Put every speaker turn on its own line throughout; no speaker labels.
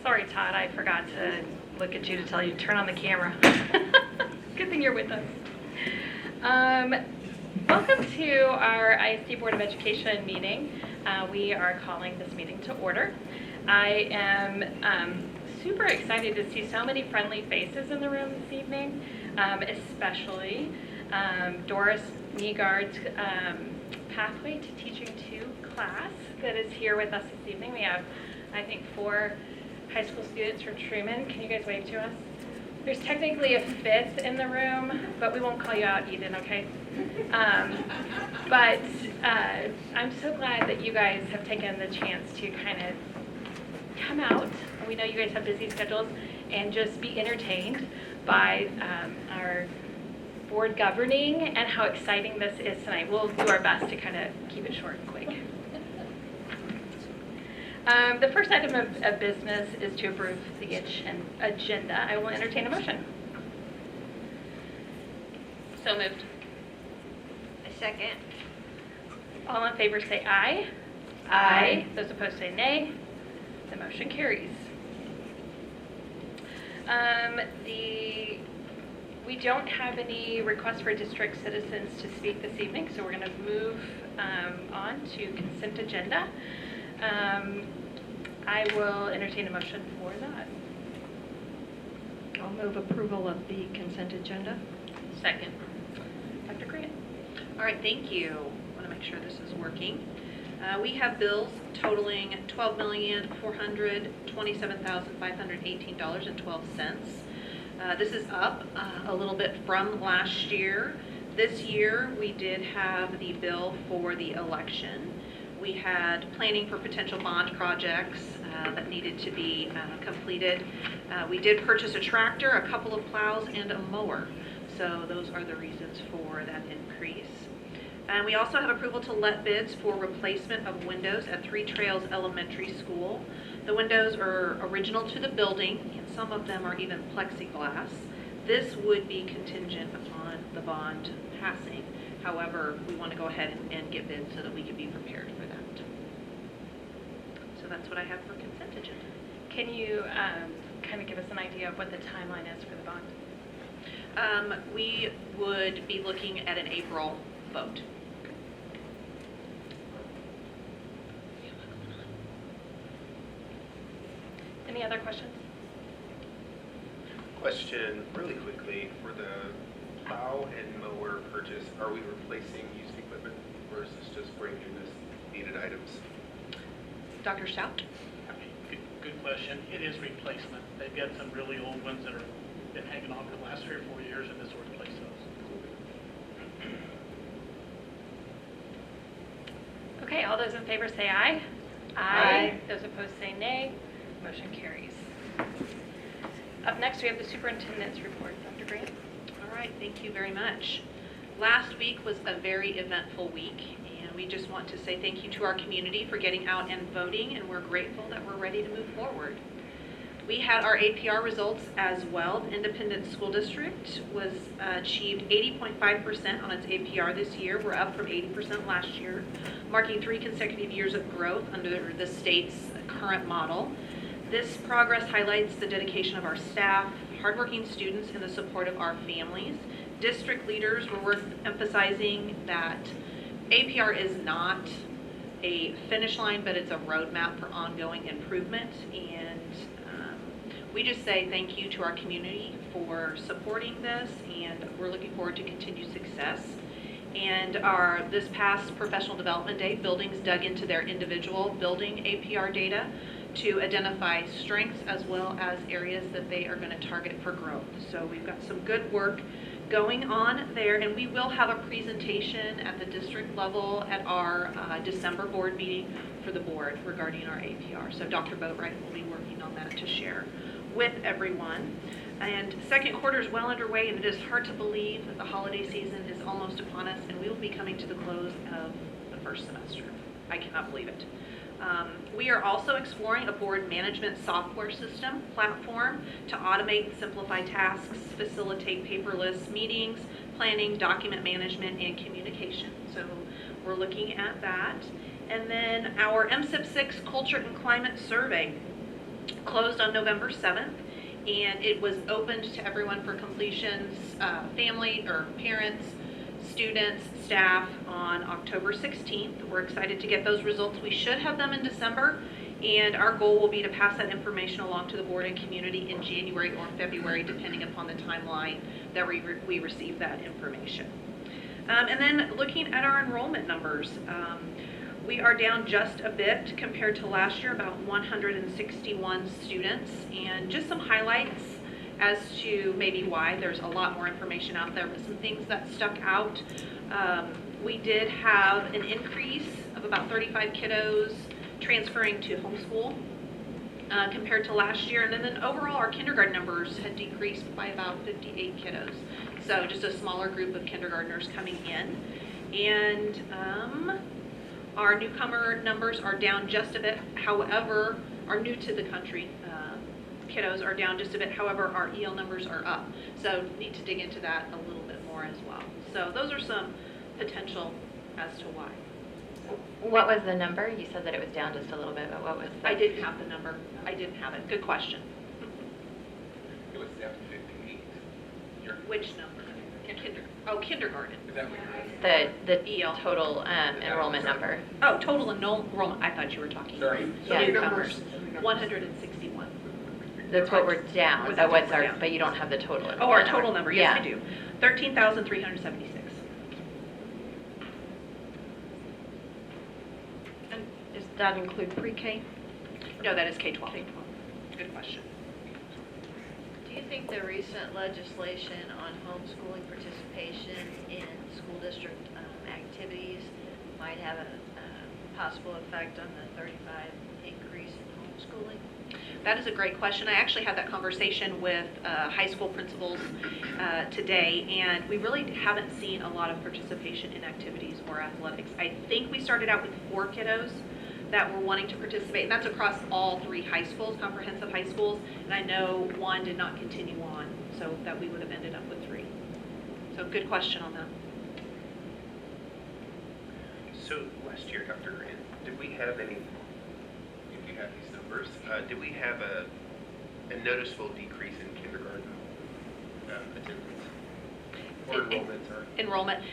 Sorry, Todd, I forgot to look at you to tell you to turn on the camera. Good thing you're with us. Welcome to our ISD Board of Education meeting. We are calling this meeting to order. I am super excited to see so many friendly faces in the room this evening, especially Doris Nygaard's Pathway to Teaching 2 class that is here with us this evening. We have, I think, 4 high school students from Truman. Can you guys wave to us? There's technically a 5th in the room, but we won't call you out, Eden, okay? But I'm so glad that you guys have taken the chance to kind of come out. We know you guys have busy schedules, and just be entertained by our board governing and how exciting this is tonight. We'll do our best to kind of keep it short and quick. The first item of business is to approve the agenda. I will entertain a motion. So moved.
A second.
All in favor say aye. Aye. Those opposed say nay. The motion carries. We don't have any requests for district citizens to speak this evening, so we're going to move on to consent agenda. I will entertain a motion for that.
I'll move approval of the consent agenda.
Second. Dr. Grant.
All right, thank you. I want to make sure this is working. We have bills totaling $12,427,518.12. This is up a little bit from last year. This year, we did have the bill for the election. We had planning for potential bond projects that needed to be completed. We did purchase a tractor, a couple of plows, and a mower. So those are the reasons for that increase. And we also have approval to let bids for replacement of windows at Three Trails Elementary School. The windows are original to the building, and some of them are even plexiglass. This would be contingent upon the bond passing. However, we want to go ahead and get bids so that we can be prepared for that. So that's what I have for consent agenda.
Can you kind of give us an idea of what the timeline is for the bond?
We would be looking at an April vote.
Any other questions?
Question really quickly, for the plow and mower purchase, are we replacing used equipment versus just bringing in this needed items?
Dr. Stout?
Good question. It is replacement. They've got some really old ones that have been hanging on for the last 3 or 4 years, and this will replace those.
Okay, all those in favor say aye. Aye. Those opposed say nay. Motion carries. Up next, we have the superintendent's report. Dr. Grant.
All right, thank you very much. Last week was a very eventful week, and we just want to say thank you to our community for getting out and voting, and we're grateful that we're ready to move forward. We had our APR results as well. The Independent School District was achieved 80.5% on its APR this year. We're up from 80% last year, marking 3 consecutive years of growth under the state's current model. This progress highlights the dedication of our staff, hardworking students, and the support of our families. District leaders were worth emphasizing that APR is not a finish line, but it's a roadmap for ongoing improvement. And we just say thank you to our community for supporting this, and we're looking forward to continued success. And this past Professional Development Day, buildings dug into their individual building APR data to identify strengths as well as areas that they are going to target for growth. So we've got some good work going on there, and we will have a presentation at the district level at our December board meeting for the board regarding our APR. So Dr. Boatwright will be working on that to share with everyone. And second quarter is well underway, and it is hard to believe that the holiday season is almost upon us, and we will be coming to the close of the first semester. I cannot believe it. We are also exploring a board management software system platform to automate and simplify tasks, facilitate paperless meetings, planning, document management, and communication. So we're looking at that. And then our MSIP 6 Culture and Climate Survey. closed on November 7th, and it was opened to everyone for completions, family or parents, students, staff on October 16th. We're excited to get those results. We should have them in December, and our goal will be to pass that information along to the board and community in January or February, depending upon the timeline that we receive that information. And then looking at our enrollment numbers, we are down just a bit compared to last year, about 161 students. And just some highlights as to maybe why. There's a lot more information out there, but some things that stuck out. We did have an increase of about 35 kiddos transferring to homeschool compared to last year. And then overall, our kindergarten numbers had decreased by about 58 kiddos. So just a smaller group of kindergartners coming in. And our newcomer numbers are down just a bit. However, our new to the country kiddos are down just a bit. However, our EL numbers are up. So need to dig into that a little bit more as well. So those are some potential as to why.
What was the number? You said that it was down just a little bit, but what was the...
I didn't have the number. I didn't have it. Good question.
It was down to 58.
Which number? Kindergarten.
Is that what you're
the
EL.
total enrollment number?
Oh, total enrollment. I thought you were talking.
Sorry.
Yeah.
Newcomers. 161.
That's what we're down.
What's
What's our?
down?
But you don't have the total.
Oh, our
enrollment
total number. Yes,
Yeah.
I do. 13,376.
And does that include pre-K?
No, that is K-12. Good question.
Do you think the recent legislation on homeschooling participation in school district activities might have a possible effect on the 35 increase in homeschooling?
That is a great question. I actually had that conversation with high school principals today, and we really haven't seen a lot of participation in activities or athletics. I think we started out with 4 kiddos that were wanting to participate, and that's across all 3 high schools, comprehensive high schools, and I know 1 did not continue on, so that we would have ended up with 3. So good question on that.
So last year, Dr. Grant, did we have any, if you have these numbers, did we have a noticeable decrease in kindergarten attendance? Or enrollment, sorry?
Enrollment,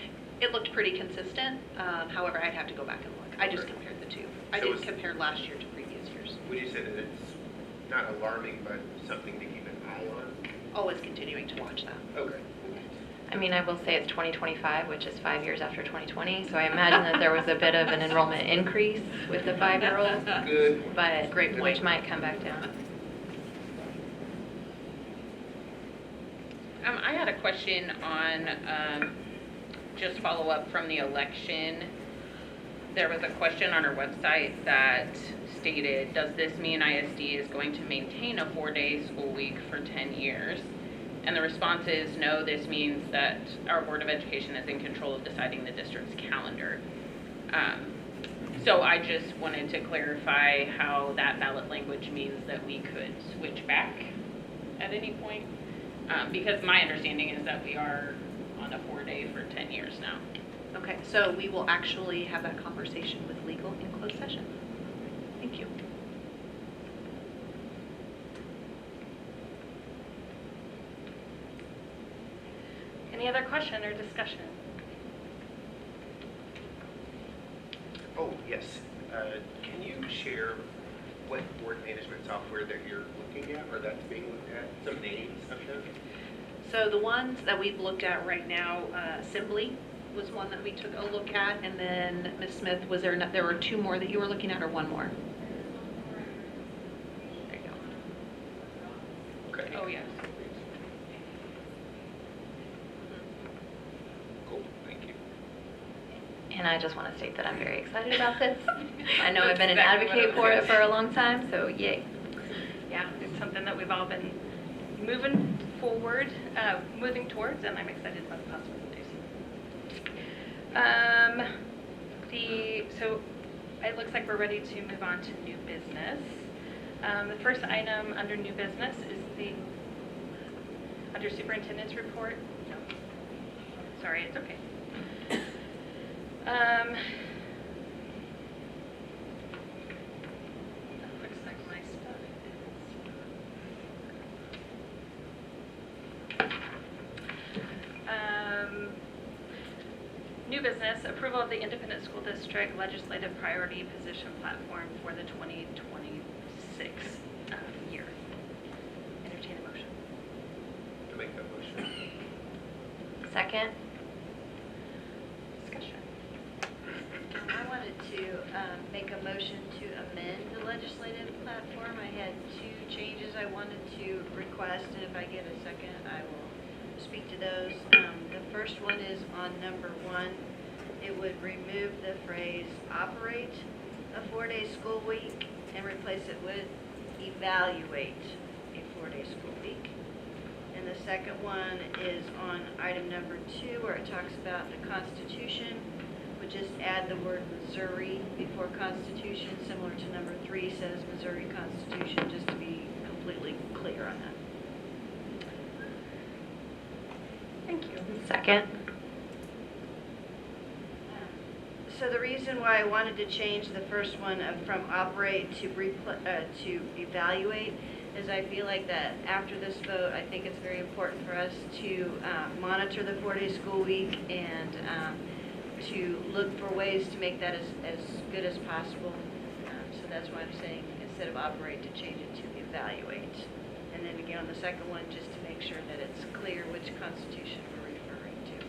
it looked pretty consistent. However, I'd have to go back and look. I just compared the 2. I
So
didn't
it's-
compare last year to previous years.
Would you say that it's not alarming, but something to keep an eye on?
Always continuing to watch that.
Okay.
I mean, I will say it's 2025, which is 5 years after 2020. So I imagine that there was a bit of an enrollment increase with the 5-year-olds,
Good.
but
Great point.
which might come back down.
I had a question on, just follow up from the election. There was a question on our website that stated, does this mean ISD is going to maintain a 4-day school week for 10 years? And the response is, no, this means that our Board of Education is in control of deciding the district's calendar. So I just wanted to clarify how that ballot language means that we could switch back at any point. Because my understanding is that we are on a 4-day for 10 years now.
Okay, so we will actually have that conversation with legal in closed session. Thank you.
Any other question or discussion?
Oh, yes. Can you share what board management software that you're looking at or that's being looked at? Some names of them?
So the ones that we've looked at right now, Assembly was one that we took a look at, and then Ms. Smith, was there, there were 2 more that you were looking at, or 1 more? There you go.
Okay.
Oh, yes.
Cool, thank you.
And I just want to state that I'm very excited about this. I know I've been an
That's exactly
advocate
what I
for
was
it for a long time, so yay.
Yeah, it's something that we've all been moving forward, moving towards, and I'm excited about the possibilities. So it looks like we're ready to move on to new business. The first item under new business is under superintendent's report. No, sorry, it's okay. That looks like my stuff is business, approval of the Independent School District Legislative Priority Position Platform for the 2026 year. Entertain a motion.
To make that motion.
Second?
Discussion.
I wanted to make a motion to amend the legislative platform. I had two changes I wanted to request, and if I get a second, I will speak to those. The first one is on number 1. It would remove the phrase "operate a 4-day school week" and replace it with "evaluate a 4-day school week." And the second one is on item number 2, where it talks about the Constitution. Would just add the word Missouri before Constitution, similar to number 3 says Missouri Constitution, just to be completely clear on that.
Thank you.
Second?
So the reason why I wanted to change the first one from operate to evaluate is I feel like that after this vote, I think it's very important for us to monitor the 4-day school week and to look for ways to make that as good as possible. So that's why I'm saying instead of operate to change it to evaluate. And then again on the second one, just to make sure that it's clear which constitution we're referring to.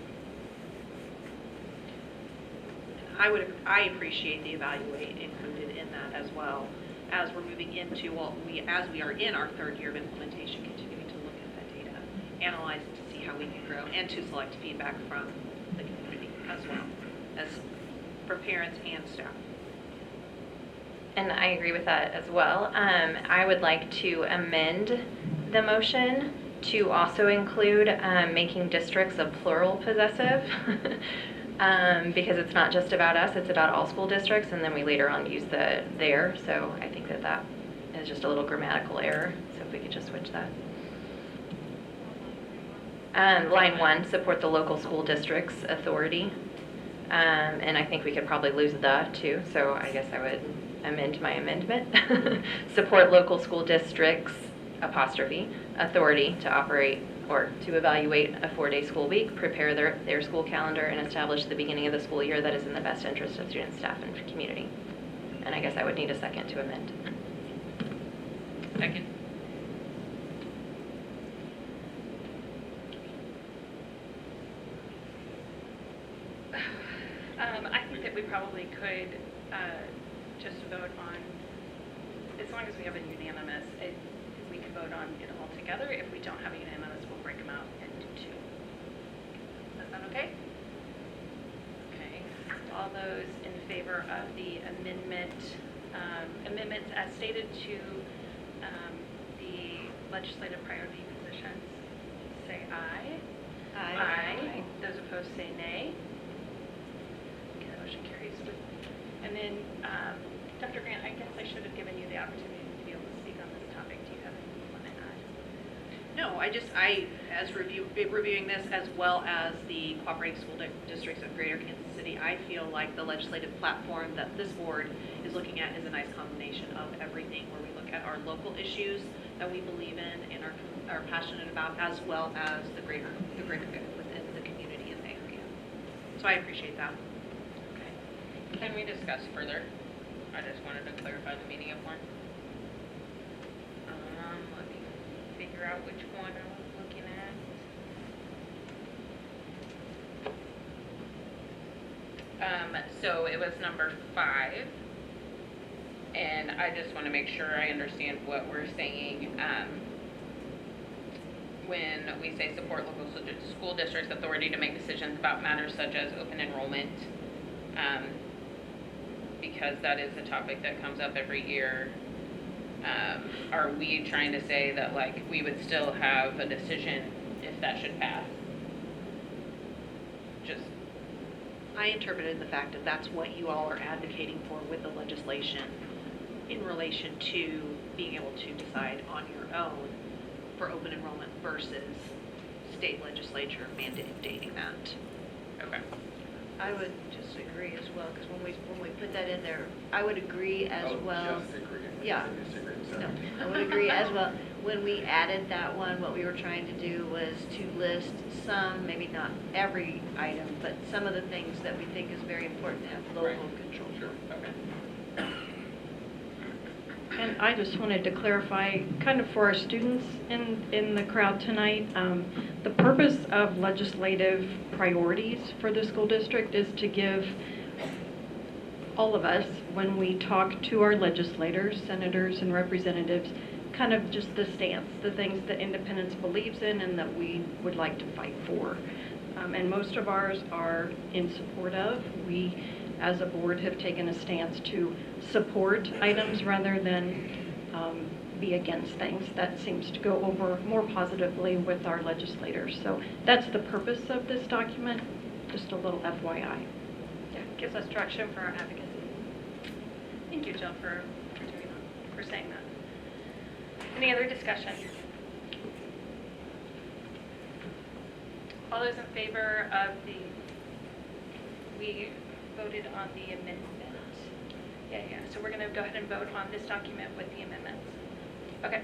I appreciate the evaluate included in that as well, as we're moving into, as we are in our 3rd year of implementation, continuing to look at that data, analyze it to see how we can grow, and to select feedback from the community as well, as for parents and staff.
And I agree with that as well. I would like to amend the motion to also include making districts a plural possessive. Because it's not just about us, it's about all school districts, and then we later on use the "their." So I think that is just a little grammatical error. So if we could just switch that. Line 1, support the local school district's authority. And I think we could probably lose the too, so I guess I would amend my amendment. Support local school districts, authority to operate or to evaluate a 4-day school week, prepare their school calendar, and establish the beginning of the school year that is in the best interest of students, staff, and community. And I guess I would need a second to amend.
Second.
I think that we probably could just vote on, as long as we have a unanimous, we could vote on it all together. If we don't have a unanimous, we'll break them out into 2. Does that sound okay? Okay. All those in favor of the amendments as stated to the legislative priority positions, say aye.
Aye.
Those opposed say nay. Okay, the motion carries. And then, Dr. Grant, I guess I should have given you the opportunity to be able to speak on this topic. Do you have anything you want to add?
No, as reviewing this, as well as the cooperating school districts of Greater Kansas City, I feel like the legislative platform that this board is looking at is a nice combination of everything, where we look at our local issues that we believe in and are passionate about, as well as the greater good within the community in the area. So I appreciate that.
Okay. Can we discuss further? I just wanted to clarify the meaning of one. Let me figure out which one I was looking at. So it was number 5, and I just want to make sure I understand what we're saying. When we say support local school districts' authority to make decisions about matters such as open enrollment, because that is a topic that comes up every year. Are we trying to say that, like, we would still have a decision if that should pass? Just,
I interpreted the fact that that's what you all are advocating for with the legislation in relation to being able to decide on your own for open enrollment versus state legislature mandating that.
okay.
I would just agree as well, because when we put that in there, I would agree as well.
Just agree.
Yeah.
Disagree,
No,
sorry.
I would agree as well. when we added that one, what we were trying to do was to list some, maybe not every item, but some of the things that we think is very important to have local
Right.
control.
Sure, okay.
And I just wanted to clarify, kind of for our students in the crowd tonight, the purpose of legislative priorities for the school district is to give all of us, when we talk to our legislators, senators and representatives, kind of just the stance, the things that independence believes in and that we would like to fight for. And most of ours are in support of. We, as a board, have taken a stance to support items rather than be against things. That seems to go over more positively with our legislators. So that's the purpose of this document, just a little FYI.
Yeah, gives us direction for our advocacy. Thank you, Jill, for doing that, for saying that. Any other discussion? All those in favor of we voted on the amendment. Yeah, so we're going to go ahead and vote on this document with the amendments. Okay,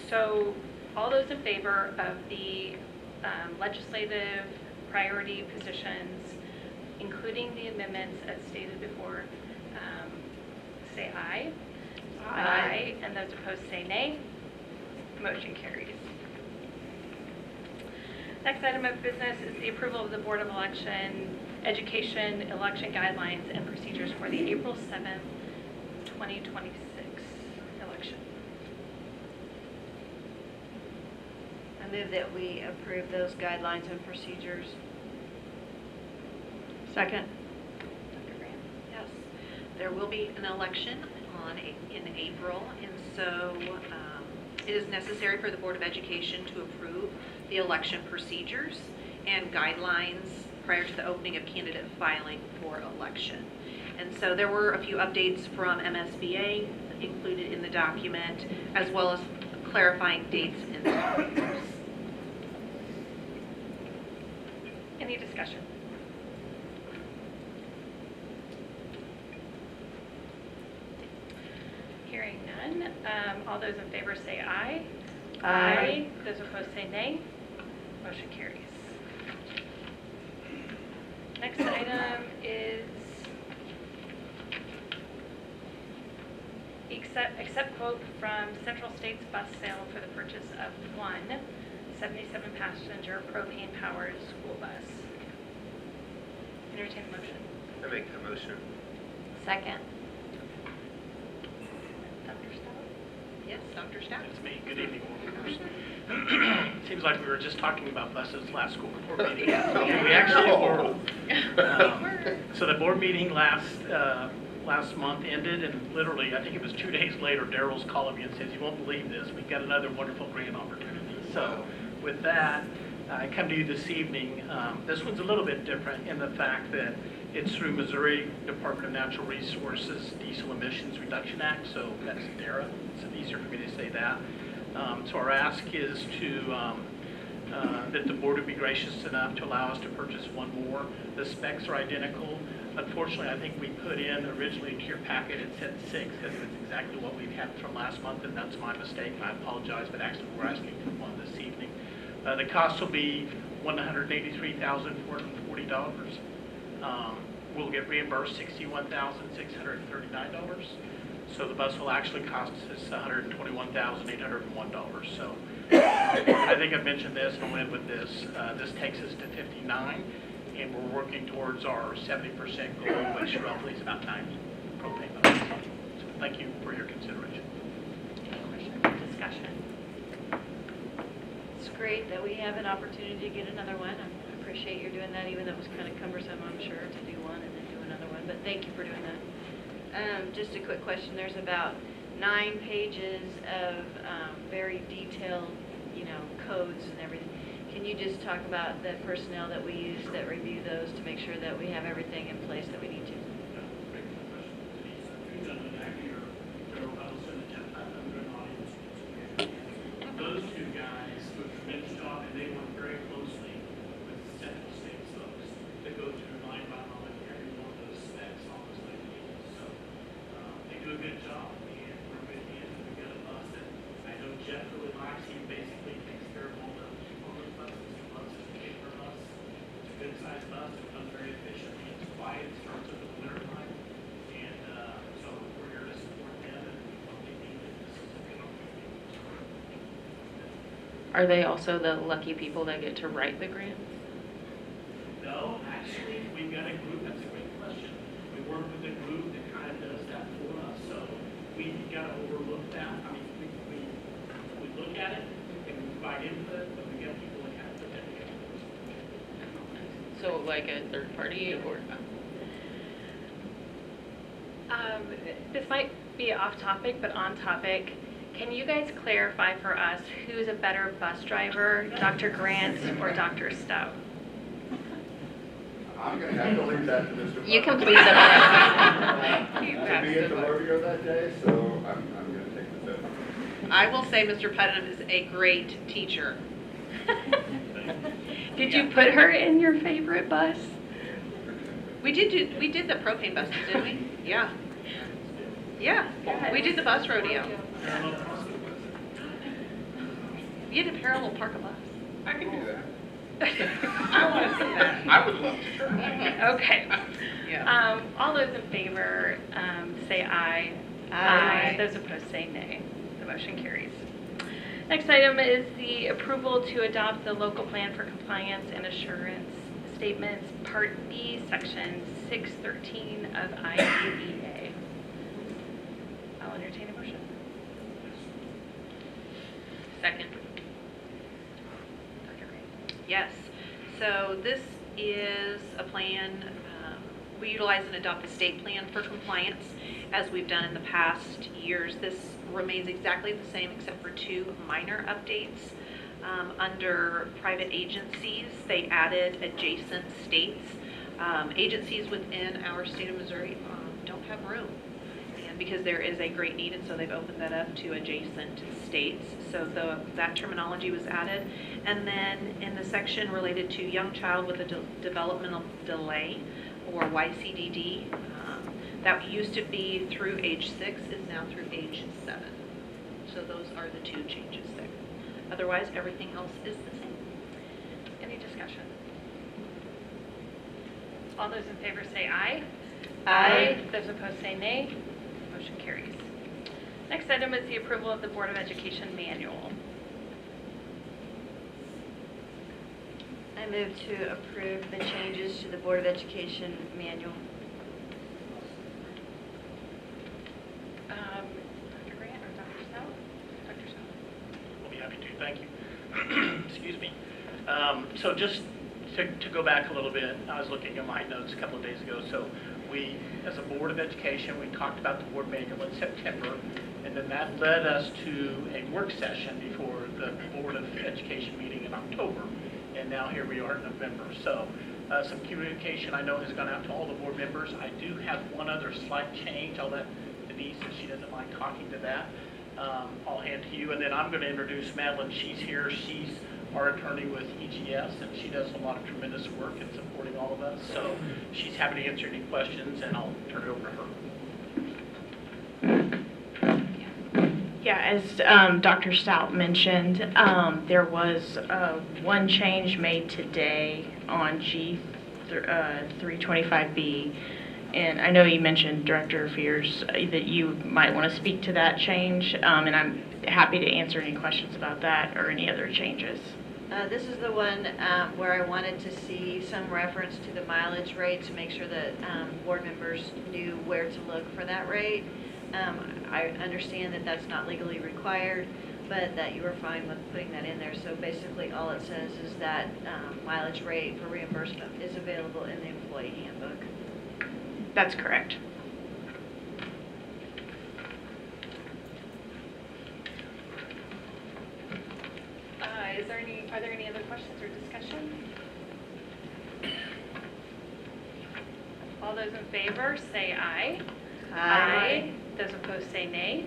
so all those in favor of the legislative priority positions, including the amendments as stated before, say aye. Aye. And those opposed say nay. Motion carries. Next item of business is the approval of the Board of Education election guidelines and procedures for the April 7th, 2026 election.
I move that we approve those guidelines and procedures.
Second.
Dr. Graham?
Yes, there will be an election in April, and so it is necessary for the Board of Education to approve the election procedures and guidelines prior to the opening of candidate filing for election. And so there were a few updates from MSBA included in the document, as well as clarifying dates and times.
Any discussion? Hearing none, all those in favor say aye.
Aye.
Those opposed say nay. Motion carries. Next item is accept quote from Central States Bus Sale for the purchase of one 77-passenger propane-powered school bus. Entertain a motion.
I make the motion.
Second.
Dr. Stout?
Yes, Dr. Stout?
It's me. Good evening, board members. Seems like we were just talking about buses last school board meeting. We actually were. So the board meeting last month ended, and literally, I think it was 2 days later, Daryl's calling me and says, "You won't believe this. We've got another wonderful grant opportunity." So with that, I come to you this evening. This one's a little bit different in the fact that it's through Missouri Department of Natural Resources Diesel Emissions Reduction Act, so that's DARA. It's easier for me to say that. So our ask is that the board would be gracious enough to allow us to purchase one more. The specs are identical. Unfortunately, I think we put in originally to your packet, it said 6 because it's exactly what we had from last month, and that's my mistake. I apologize, but actually we're asking for one this evening. The cost will be $183,440. We'll get reimbursed $61,639. So the bus will actually cost us $121,801. So I think I've mentioned this, and I'll end with this. This takes us to 59, and we're working towards our 70% goal, which roughly is about 9 propane buses. So thank you for your consideration.
Any questions, discussion?
It's great that we have an opportunity to get another one. I appreciate you doing that, even though it was kind of cumbersome, I'm sure, to do one and then do another one, but thank you for doing that. Just a quick question. There's about 9 pages of very detailed, codes and everything. Can you just talk about the personnel that we use that review those to make sure that we have everything in place that we need to?
Those two guys do a tremendous job, and they work very closely with Central States folks that go through line by line every one of those specs on those vehicles. So they do a good job, and we're good hands. We've got a bus that I know Jeff
Are they also the lucky people that get to write the grants?
No, actually, we've got a group, that's a great question. We work with a group that kind of does that for us, so we got to overlook that. I mean, we look at it and we provide input, but we got people that kind of put that together.
So like a third party or?
This might be off topic, but on topic. Can you guys clarify for us who's a better bus driver, Dr. Grant or Dr. Stout?
I'm going to have to leave that to Mr.
You can
Putnam.
please them.
You
To
pass
be at
the
the
buck.
rodeo that day, so I'm going to take the fifth.
I will say Mr. Putnam is a great teacher.
Did you put her in your favorite bus?
We did the propane buses, didn't we? Yeah. Yeah, we did the bus rodeo. You had to parallel park a bus.
I can do that.
I want to see that.
I would love to try.
Okay.
Yeah.
All those in favor, say aye.
Aye.
Those opposed say nay. The motion carries. Next item is the approval to adopt the local plan for compliance and assurance statements, Part B, Section 613 of IDEA. I'll entertain a motion.
Second.
Dr. Gray.
Yes, so this is a plan, we utilize and adopt a state plan for compliance as we've done in the past years. This remains exactly the same except for two minor updates. Under private agencies, they added adjacent states. Agencies within our state of Missouri don't have room. And because there is a great need, and so they've opened that up to adjacent states. So that terminology was added. And then in the section related to young child with a developmental delay, or YCDD, that used to be through age 6, is now through age 7. So those are the two changes there. Otherwise, everything else is the same.
Any discussion? All those in favor say aye.
Aye.
Those opposed say nay. Motion carries. Next item is the approval of the Board of Education manual.
I move to approve the changes to the Board of Education manual.
Dr. Grant or Dr. Stout? Dr. Stout.
I'll be happy to, thank you. Excuse me. So just to go back a little bit, I was looking at my notes a couple of days ago. So we, as a Board of Education, we talked about the board manual in September, and then that led us to a work session before the Board of Education meeting in October. And now here we are in November. So some communication I know has gone out to all the board members. I do have one other slight change. I'll let Denise, if she doesn't mind talking to that, I'll hand to you. And then I'm going to introduce Madeline. She's here. She's our attorney with EGS, and she does a lot of tremendous work in supporting all of us. So she's happy to answer any questions, and I'll turn it over to her.
Yeah, as Dr. Stout mentioned, there was one change made today on G325B, and I know you mentioned, Director Fears, that you might want to speak to that change, and I'm happy to answer any questions about that or any other changes.
This is the one where I wanted to see some reference to the mileage rate to make sure that board members knew where to look for that rate. I understand that that's not legally required, but that you were fine with putting that in there. So basically all it says is that mileage rate for reimbursement is available in the employee handbook.
That's correct.
Are there any other questions or discussion? All those in favor say aye. Those opposed say nay.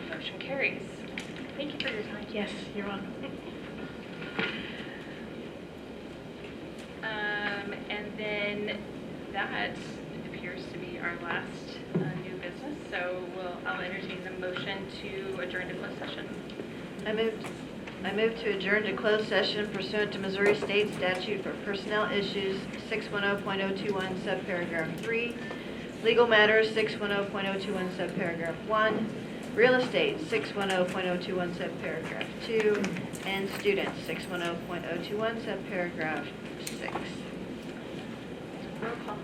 Motion carries. Thank you for your time.
Yes, you're welcome.
And then that appears to be our last new business. So I'll entertain the motion to adjourn to closed session.
I move to adjourn to closed session pursuant to Missouri State Statute for Personnel Issues 610.021 subparagraph 3, Legal Matters 610.021 subparagraph 1, Real estate, 610.021 subparagraph 2, and students, 610.021 subparagraph 6.
Roll call.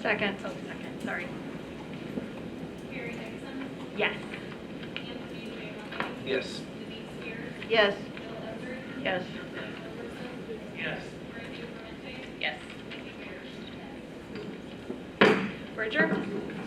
Second.
Oh, second, sorry.
Carrie Dixon,
Yes.
Anthony J.
Yes.
Denise Spears,
Yes.
Bill Leonard,
Yes.
Doug Wilson,
Yes.
Randy Clemente,
Yes.
Nikki Parrish.
We're adjourned.